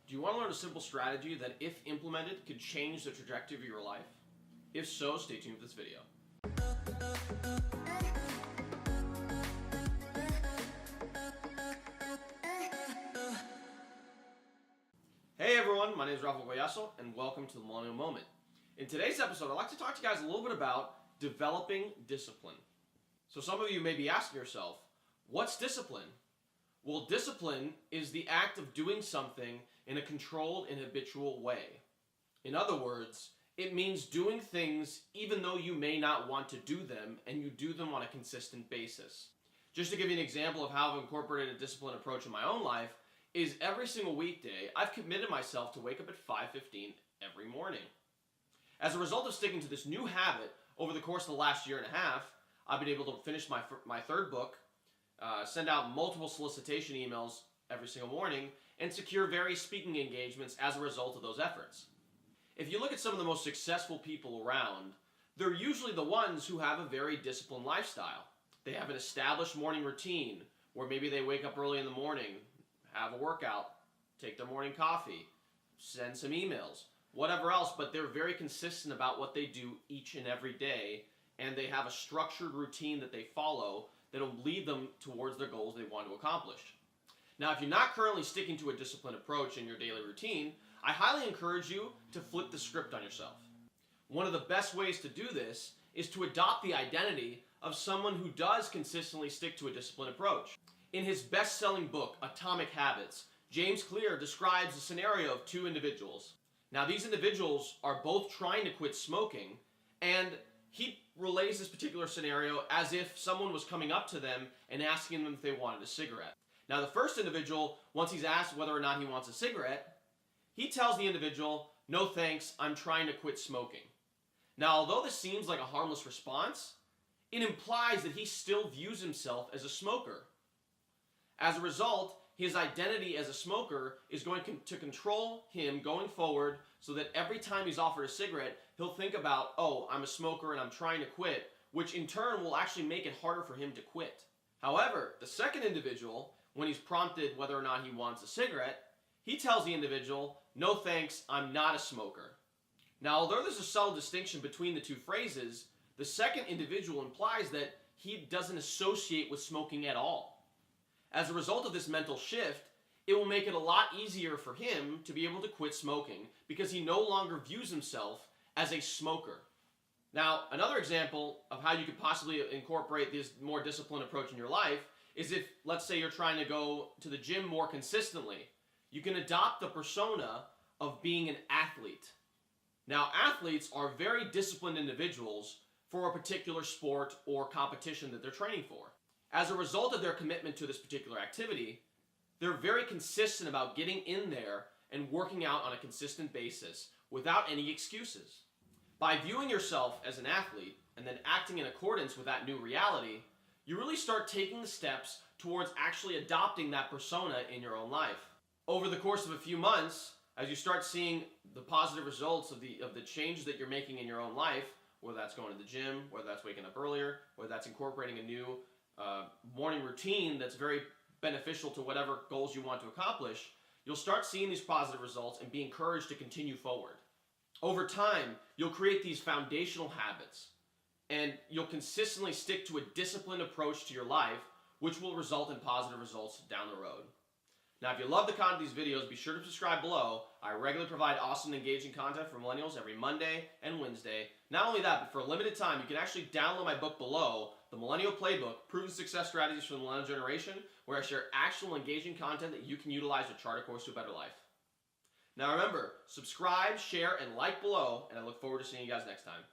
Do you want to learn a simple strategy that, if implemented, could change the trajectory of your life? If so, stay tuned for this video. Hey everyone, my name is Rafael Guayasso, and welcome to the Millennial Moment. In today's episode, I'd like to talk to you guys a little bit about developing discipline. So some of you may be asking yourself, what's discipline? Well, discipline is the act of doing something in a controlled and habitual way. In other words, it means doing things even though you may not want to do them, and you do them on a consistent basis. Just to give you an example of how I've incorporated a disciplined approach in my own life, is every single weekday, I've committed myself to wake up at 5:15 every morning. As a result of sticking to this new habit over the course of the last year and a half, I've been able to finish my third book, send out multiple solicitation emails every single morning, and secure various speaking engagements as a result of those efforts. If you look at some of the most successful people around, they're usually the ones who have a very disciplined lifestyle. They have an established morning routine where maybe they wake up early in the morning, have a workout, take their morning coffee, send some emails, whatever else, but they're very consistent about what they do each and every day, and they have a structured routine that they follow that'll lead them towards their goals they want to accomplish. Now, if you're not currently sticking to a disciplined approach in your daily routine, I highly encourage you to flip the script on yourself. One of the best ways to do this is to adopt the identity of someone who does consistently stick to a disciplined approach. In his best-selling book, Atomic Habits, James Clear describes a scenario of two individuals. Now, these individuals are both trying to quit smoking, and he relays this particular scenario as if someone was coming up to them and asking them if they wanted a cigarette. Now, the first individual, once he's asked whether or not he wants a cigarette, he tells the individual, "No thanks, I'm trying to quit smoking." Now, although this seems like a harmless response, it implies that he still views himself as a smoker. As a result, his identity as a smoker is going to control him going forward, so that every time he's offered a cigarette, he'll think about, oh, I'm a smoker and I'm trying to quit, which in turn will actually make it harder for him to quit. However, the second individual, when he's prompted whether or not he wants a cigarette, he tells the individual, "No thanks, I'm not a smoker." Now, although there's a subtle distinction between the two phrases, the second individual implies that he doesn't associate with smoking at all. As a result of this mental shift, it will make it a lot easier for him to be able to quit smoking because he no longer views himself as a smoker. Now, another example of how you could possibly incorporate this more disciplined approach in your life is if, let's say, you're trying to go to the gym more consistently. You can adopt the persona of being an athlete. Now, athletes are very disciplined individuals for a particular sport or competition that they're training for. As a result of their commitment to this particular activity, they're very consistent about getting in there and working out on a consistent basis without any excuses. By viewing yourself as an athlete and then acting in accordance with that new reality, you really start taking the steps towards actually adopting that persona in your own life. Over the course of a few months, as you start seeing the positive results of the changes that you're making in your own life, whether that's going to the gym, whether that's waking up earlier, whether that's incorporating a new morning routine that's very beneficial to whatever goals you want to accomplish, you'll start seeing these positive results and be encouraged to continue forward. Over time, you'll create these foundational habits, and you'll consistently stick to a disciplined approach to your life, which will result in positive results down the road. Now, if you love the content of these videos, be sure to subscribe below. I regularly provide awesome and engaging content for millennials every Monday and Wednesday. Not only that, but for a limited time, you can actually download my book below, The Millennial Playbook, Proven Success Strategies for the Millennial Generation, where I share actual engaging content that you can utilize to chart a course to a better life. Now remember, subscribe, share, and like below, and I look forward to seeing you guys next time.